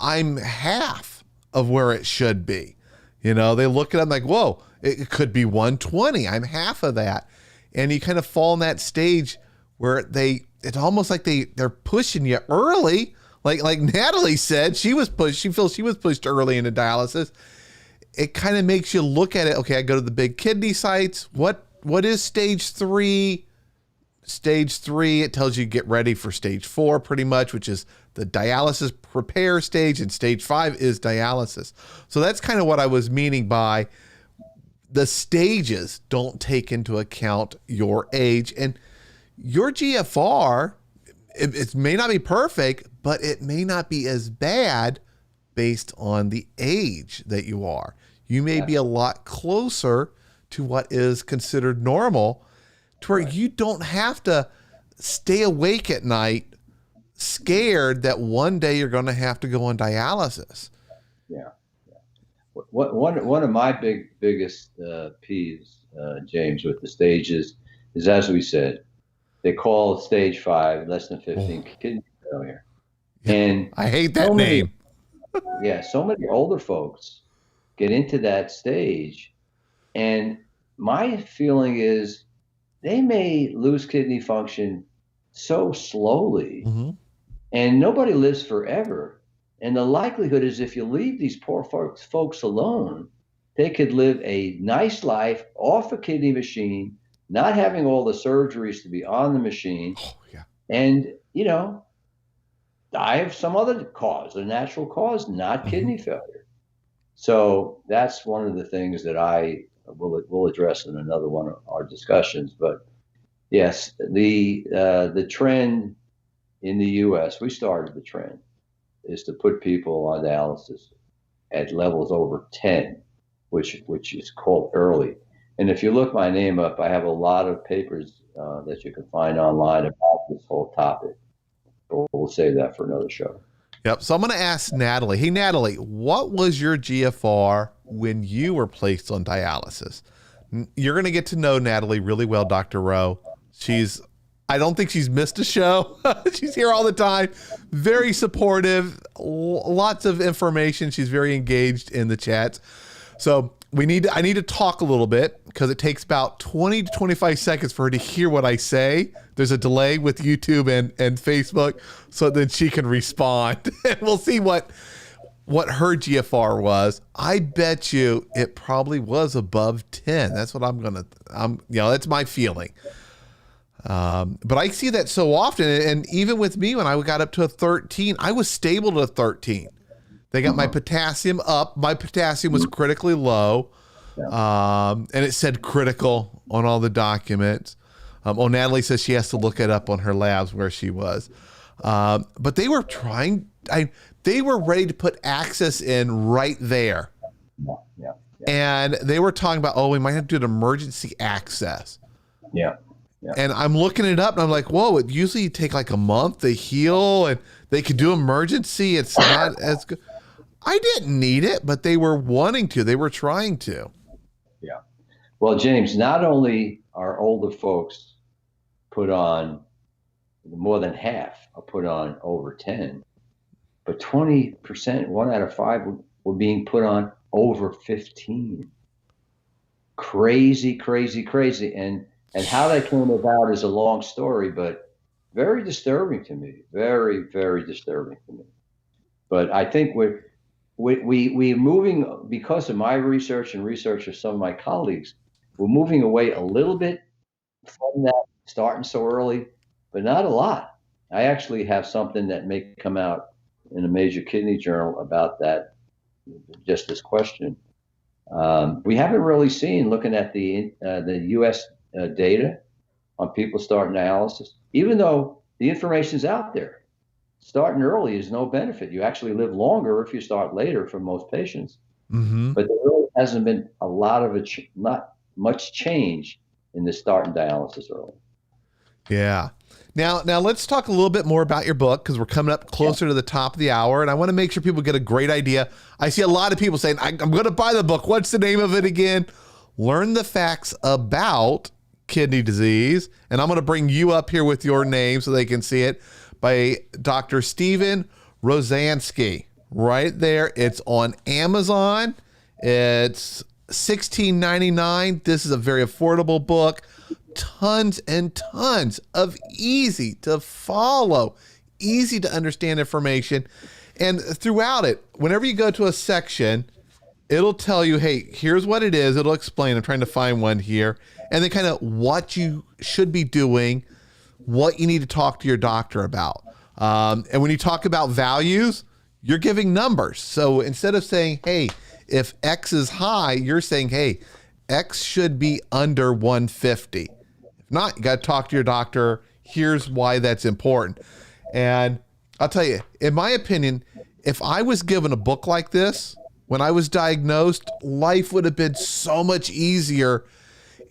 I'm half of where it should be. They look at it like, whoa, it could be 120. I'm half of that. And you kind of fall in that stage where it's almost like they're pushing you early. Like Natalie said, she feels she was pushed early into dialysis. It kind of makes you look at it. Okay, I go to the big kidney sites. What is stage 3? Stage 3, it tells you get ready for stage 4 pretty much, which is the dialysis prepare stage, and stage 5 is dialysis. So that's kind of what I was meaning by the stages don't take into account your age. And your GFR, it may not be perfect, but it may not be as bad based on the age that you are. You may be a lot closer to what is considered normal, to where you don't have to stay awake at night scared that one day you're going to have to go on dialysis. Yeah. One of my biggest peeves, James, with the stages is, as we said, they call stage 5 less than 15 kidney failure. And I hate that name. So many older folks get into that stage, and my feeling is they may lose kidney function so slowly, and nobody lives forever. And the likelihood is, if you leave these poor folks alone, they could live a nice life off a kidney machine, not having all the surgeries to be on the machine. Oh, yeah. And, die of some other cause, a natural cause, not kidney failure. So that's one of the things that I will address in another one of our discussions. But yes, the trend in the U.S., we started the trend, is to put people on dialysis at levels over 10, which is called early. And if you look my name up, I have a lot of papers that you can find online about this whole topic. But we'll save that for another show. Yep. So I'm going to ask Natalie. Hey, Natalie, what was your GFR when you were placed on dialysis? You're going to get to know Natalie really well, Dr. Rowe. I don't think she's missed a show. She's here all the time. Very supportive, lots of information. She's very engaged in the chats. So I need to talk a little bit because it takes about 20 to 25 seconds for her to hear what I say. There's a delay with YouTube and Facebook, so then she can respond. And we'll see what her GFR was. I bet you it probably was above 10. That's what that's my feeling. But I see that so often. And even with me, when I got up to a 13, I was stable to a 13. They got my potassium up. My potassium was critically low. And it said critical on all the documents. Natalie says she has to look it up on her labs where she was. But they were they were ready to put access in right there. Yeah. And they were talking about, we might have to do an emergency access. Yeah. And I'm looking it up and I'm like, whoa, it usually take like a month to heal and they could do emergency. It's not as good. I didn't need it, but they were wanting to. They were trying to. Yeah. Well, James, not only are older folks put on, more than half are put on over 10, but 20%, 1 out of 5 were being put on over 15. Crazy. And how that came about is a long story, but very disturbing to me. Very, very disturbing to me. But I think we're moving, because of my research and research of some of my colleagues, we're moving away a little bit from that, starting so early, but not a lot. I actually have something that may come out in a major kidney journal about that, just this question. We haven't really seen, looking at the U.S. Data on people starting dialysis, even though the information's out there. Starting early is no benefit. You actually live longer if you start later for most patients. Mm-hmm. But there really hasn't been a lot of not much change in the starting dialysis early. Yeah. Now let's talk a little bit more about your book, because we're coming up closer to the top of the hour, and I want to make sure people get a great idea. I see a lot of people saying, I'm going to buy the book. What's the name of it again? Learn the facts about kidney disease. And I'm going to bring you up here with your name so they can see it, by Dr. Steven Rosansky. Right there. It's on Amazon. It's $16.99. This is a very affordable book. Tons and tons of easy to follow, easy to understand information. And throughout it, whenever you go to a section, it'll tell you, hey, here's what it is. It'll explain. I'm trying to find one here. And then kind of what you should be doing, what you need to talk to your doctor about. And when you talk about values, you're giving numbers. So instead of saying, hey, if X is high, you're saying, hey, X should be under 150. If not, you got to talk to your doctor. Here's why that's important. And I'll tell you, in my opinion, if I was given a book like this when I was diagnosed, life would have been so much easier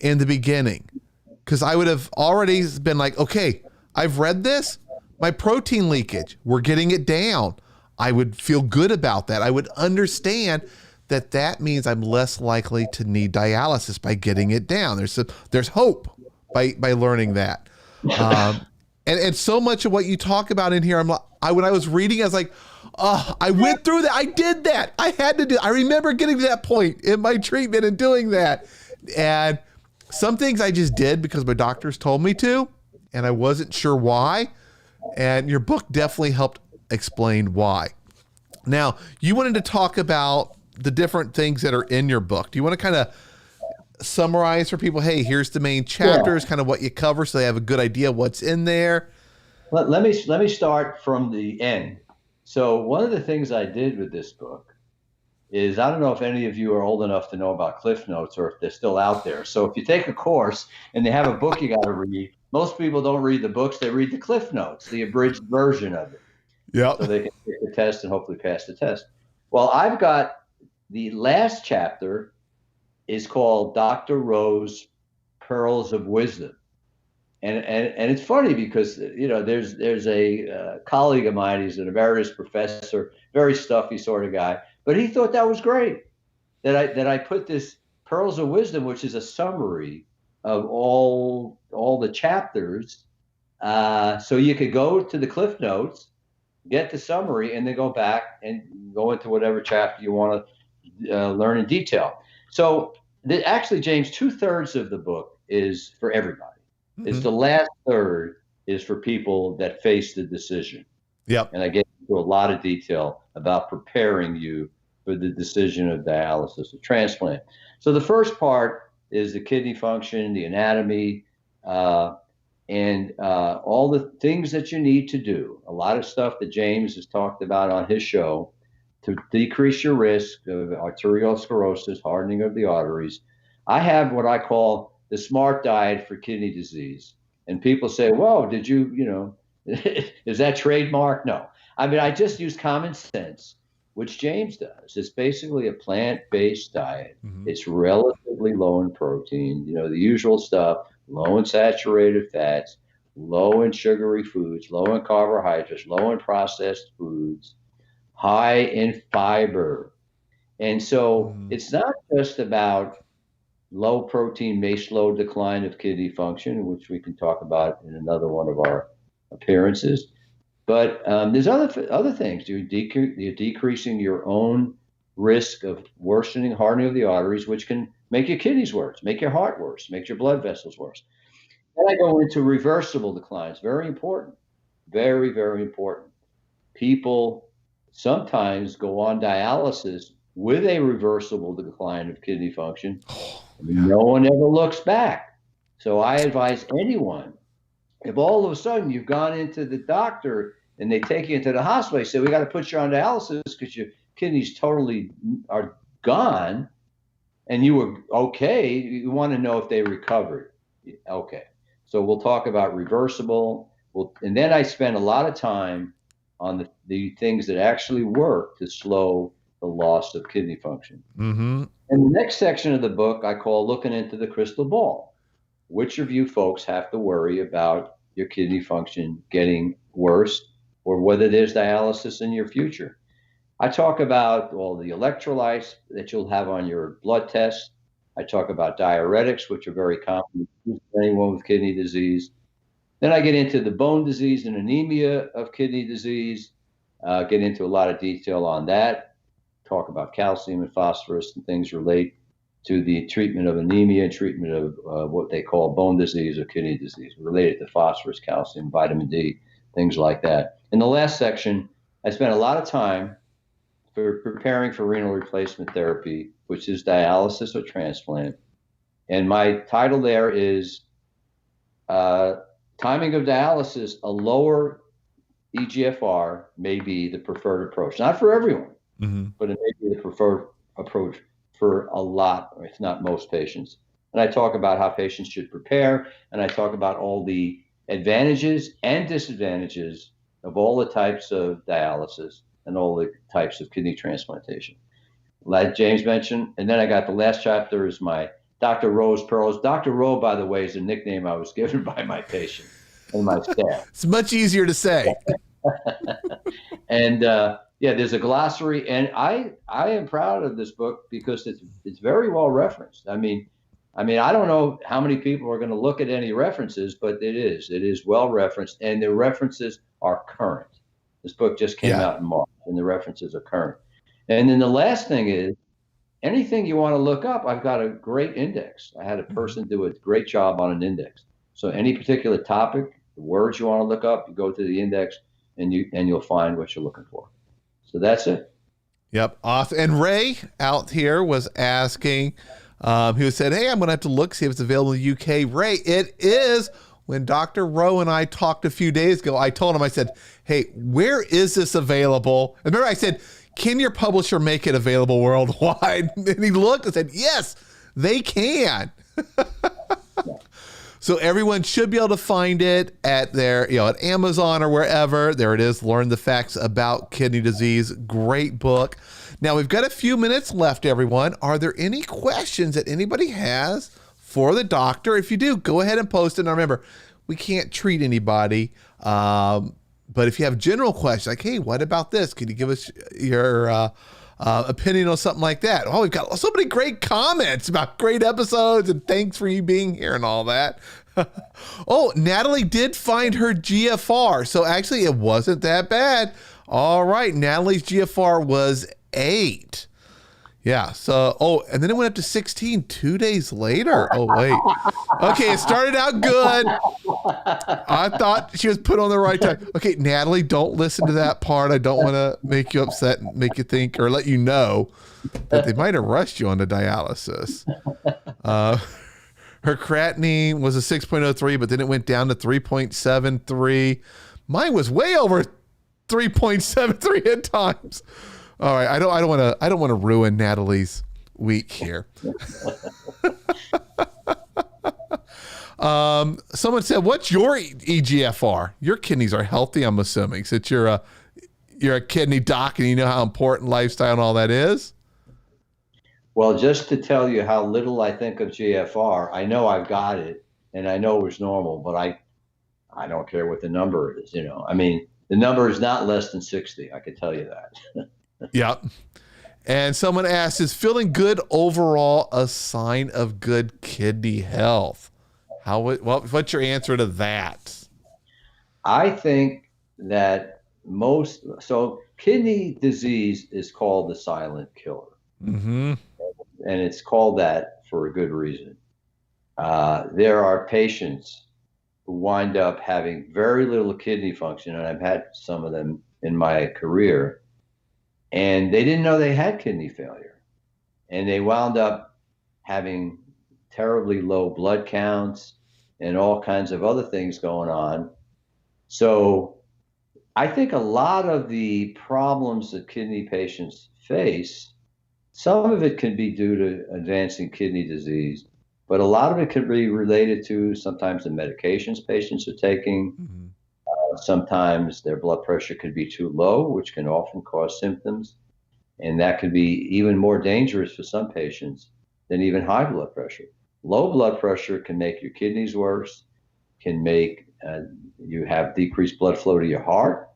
in the beginning, because I would have already been like, okay, I've read this, my protein leakage, we're getting it down. I would feel good about that. I would understand that means I'm less likely to need dialysis by getting it down. There's hope by learning that. And so much of what you talk about in here, when I was reading, I was like, oh, I went through that. I did that. I had to do. I remember getting to that point in my treatment and doing that. And some things I just did because my doctors told me to, and I wasn't sure why. And your book definitely helped explain why. Now, you wanted to talk about the different things that are in your book. Do you want to kind of summarize for people? Hey, here's the main chapters, kind of what you cover, so they have a good idea what's in there. Let me start from the end. So one of the things I did with this book is, I don't know if any of you are old enough to know about Cliff Notes or if they're still out there. So if you take a course and they have a book you got to read, most people don't read the books, they read the Cliff Notes, the abridged version of it. Yep. So they can take the test and hopefully pass the test. Well, I've got the last chapter is called Dr. Rose Pearls of Wisdom. And it's funny because, there's a colleague of mine, he's an emeritus professor, very stuffy sort of guy, but he thought that was great that I put this Pearls of Wisdom, which is a summary of all the chapters, so you could go to the Cliff Notes, get the summary, and then go back and go into whatever chapter you want to learn in detail. So actually, James, 2/3 of the book is for everybody. Mm-hmm. It's the last third is for people that face the decision. Yep. And I get into a lot of detail about preparing you for the decision of dialysis or transplant. So the first part is the kidney function, the anatomy, and all the things that you need to do. A lot of stuff that James has talked about on his show to decrease your risk of arteriosclerosis, hardening of the arteries. I have what I call the SMART diet for kidney disease. And people say, whoa, did you is that trademark? No. I mean, I just use common sense, which James does. It's basically a plant-based diet. Mm-hmm. It's relatively low in protein, the usual stuff, low in saturated fats, low in sugary foods, low in carbohydrates, low in processed foods, high in fiber. And so it's not just about low protein may slow decline of kidney function, which we can talk about in another one of our appearances. But there's other things. You're decreasing your own risk of worsening hardening of the arteries, which can make your kidneys worse, make your heart worse, make your blood vessels worse. Then I go into reversible declines. Very important. Very, very important. People sometimes go on dialysis with a reversible decline of kidney function. No one ever looks back. So I advise anyone, if all of a sudden you've gone into the doctor and they take you into the hospital, they say, we got to put you on dialysis because your kidneys totally are gone, and you were okay, you want to know if they recovered. Okay. So we'll talk about reversible. And then I spend a lot of time on the things that actually work to slow the loss of kidney function. Mm-hmm. And the next section of the book I call Looking into the Crystal Ball. Which of you folks have to worry about your kidney function getting worse, or whether there's dialysis in your future? I talk about all the electrolytes that you'll have on your blood test. I talk about diuretics, which are very common for anyone with kidney disease. Then I get into the bone disease and anemia of kidney disease, get into a lot of detail on that, talk about calcium and phosphorus and things relate to the treatment of anemia and treatment of what they call bone disease or kidney disease, related to phosphorus, calcium, vitamin D, things like that. In the last section, I spent a lot of time for preparing for renal replacement therapy, which is dialysis or transplant. And my title there is Timing of Dialysis, a lower EGFR may be the preferred approach. Not for everyone, but it may be the preferred approach for a lot, if not most patients. And I talk about how patients should prepare, and I talk about all the advantages and disadvantages of all the types of dialysis and all the types of kidney transplantation, like James mentioned. And then I got the last chapter is my Dr. Ro's Pearls. Dr. Ro, by the way, is a nickname I was given by my patient and my staff. It's much easier to say. And there's a glossary, and I am proud of this book because it's very well referenced. I mean, I don't know how many people are going to look at any references, but it is well referenced, and the references are current. This book just came out in March, and the references are current. And then the last thing is, anything you want to look up, I've got a great index. I had a person do a great job on an index. So any particular topic, the words you want to look up, you go to the index, and you'll find what you're looking for. So that's it. Yep. Awesome. And Ray out here was asking, he said, hey, I'm going to have to look, see if it's available in the UK. Ray, it is when Dr. Rowe and I talked a few days ago, I told him, I said, hey, where is this available? And remember, I said, can your publisher make it available worldwide? And he looked and said, yes, they can. So everyone should be able to find it at their, at Amazon or wherever. There it is. Learn the Facts About Kidney Disease. Great book. Now we've got a few minutes left, everyone. Are there any questions that anybody has for the doctor? If you do, go ahead and post it. Now remember, we can't treat anybody. But if you have general questions like, hey, what about this? Can you give us your opinion on something like that? Oh, we've got so many great comments about great episodes and thanks for you being here and all that. Oh, Natalie did find her GFR. So actually it wasn't that bad. All right. Natalie's GFR was 8. Yeah. So, and then it went up to 16 2 days later. Oh, wait. Okay. It started out good. I thought she was put on the right time. Okay. Natalie, don't listen to that part. I don't want to make you upset and make you think or let you know that they might have rushed you onto dialysis. Her creatinine was a 6.03, but then it went down to 3.73. Mine was way over 3.73 at times. All right, I don't want to ruin Natalie's week here. Someone said, "What's your EGFR?" Your kidneys are healthy, I'm assuming, since you're a kidney doc and you know how important lifestyle and all that is. Well, just to tell you how little I think of GFR, I know I've got it and I know it was normal, but I don't care what the number is. I mean, the number is not less than 60. I can tell you that. Yep. And someone asked, is feeling good overall a sign of good kidney health? What's your answer to that? I think that kidney disease is called the silent killer. Mm-hmm. And it's called that for a good reason. There are patients who wind up having very little kidney function, and I've had some of them in my career, and they didn't know they had kidney failure. And they wound up having terribly low blood counts and all kinds of other things going on. So I think a lot of the problems that kidney patients face, some of it can be due to advancing kidney disease, but a lot of it could be related to sometimes the medications patients are taking. Mm-hmm. Sometimes their blood pressure could be too low, which can often cause symptoms. And that could be even more dangerous for some patients than even high blood pressure. Low blood pressure can make your kidneys worse, can make you have decreased blood flow to your heart,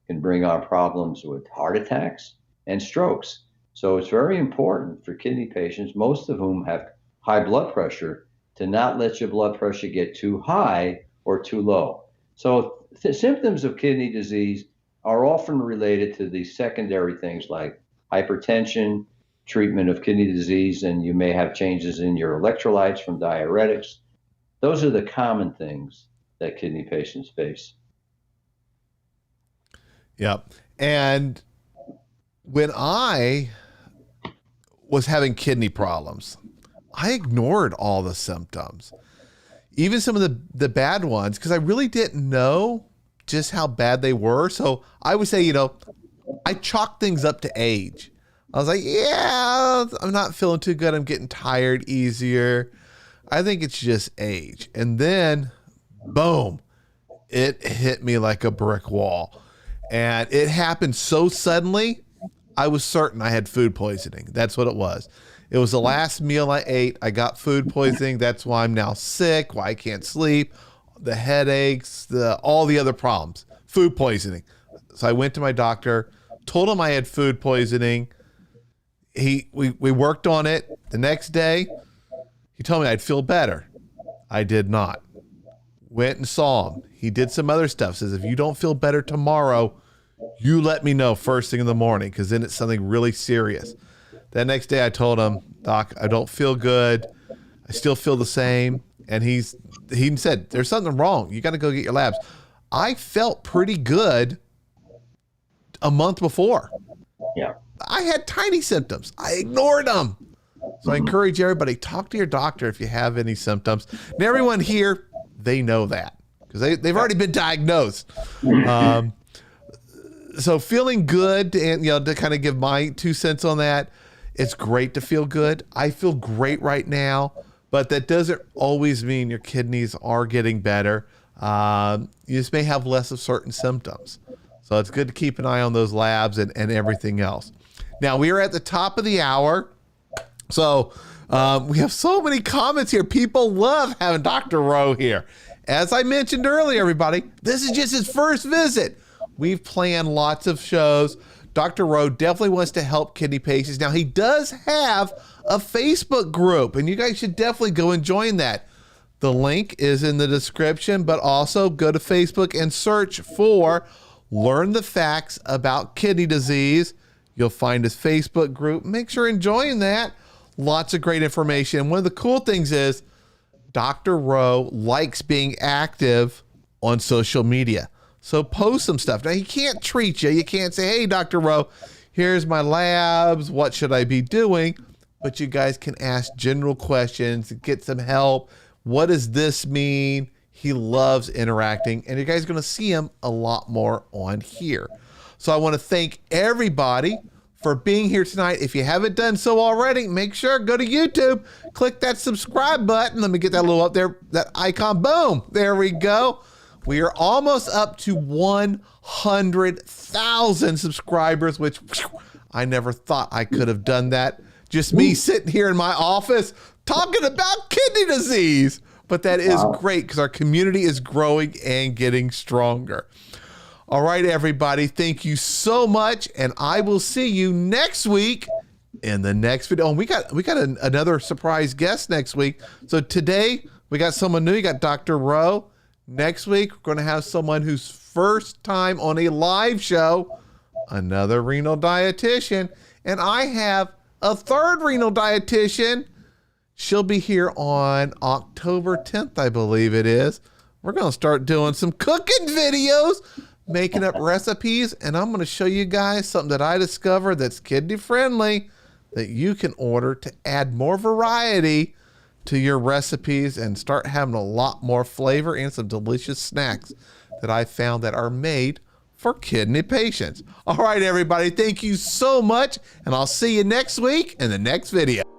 can bring on problems with heart attacks and strokes. So it's very important for kidney patients, most of whom have high blood pressure, to not let your blood pressure get too high or too low. So the symptoms of kidney disease are often related to these secondary things like hypertension, treatment of kidney disease, and you may have changes in your electrolytes from diuretics. Those are the common things that kidney patients face. Yep. And when I was having kidney problems, I ignored all the symptoms, even some of the bad ones, because I really didn't know just how bad they were. So I would say, I chalked things up to age. I was like, yeah, I'm not feeling too good. I'm getting tired easier. I think it's just age. And then, boom, it hit me like a brick wall. And it happened so suddenly, I was certain I had food poisoning. That's what it was. It was the last meal I ate. I got food poisoning. That's why I'm now sick, why I can't sleep, the headaches, all the other problems. Food poisoning. So I went to my doctor, told him I had food poisoning. We worked on it. The next day, he told me I'd feel better. I did not. Went and saw him. He did some other stuff. Says, if you don't feel better tomorrow, you let me know first thing in the morning, because then it's something really serious. That next day I told him, Doc, I don't feel good. I still feel the same. And he said, there's something wrong. You got to go get your labs. I felt pretty good a month before. Yeah. I had tiny symptoms. I ignored them. So I encourage everybody, talk to your doctor if you have any symptoms. And everyone here, they know that because they've already been diagnosed. So feeling good, and to kind of give my 2 cents on that, it's great to feel good. I feel great right now, but that doesn't always mean your kidneys are getting better. You just may have less of certain symptoms. So it's good to keep an eye on those labs and everything else. Now, we are at the top of the hour. So we have so many comments here. People love having Dr. Rowe here. As I mentioned earlier, everybody, this is just his first visit. We've planned lots of shows. Dr. Rowe definitely wants to help kidney patients. Now, he does have a Facebook group, and you guys should definitely go and join that. The link is in the description, but also go to Facebook and search for Learn the Facts About Kidney Disease. You'll find his Facebook group. Make sure you're enjoying that. Lots of great information. One of the cool things is Dr. Rowe likes being active on social media. So post some stuff. Now, he can't treat you. You can't say, hey, Dr. Rowe, here's my labs. What should I be doing? But you guys can ask general questions, get some help. What does this mean? He loves interacting, and you guys are going to see him a lot more on here. So I want to thank everybody for being here tonight. If you haven't done so already, make sure, go to YouTube, click that subscribe button. Let me get that little up there, that icon. Boom. There we go. We are almost up to 100,000 subscribers, which I never thought I could have done that. Just me sitting here in my office talking about kidney disease. But that is great because our community is growing and getting stronger. All right, everybody. Thank you so much. And I will see you next week in the next video. And we got another surprise guest next week. So today we got someone new. You got Dr. Rowe. Next week, we're going to have someone whose first time on a live show, another renal dietitian. And I have a third renal dietitian. She'll be here on October 10th, I believe it is. We're going to start doing some cooking videos, making up recipes, and I'm going to show you guys something that I discovered that's kidney friendly that you can order to add more variety to your recipes and start having a lot more flavor and some delicious snacks that I found that are made for kidney patients. All right, everybody, thank you so much, and I'll see you next week in the next video.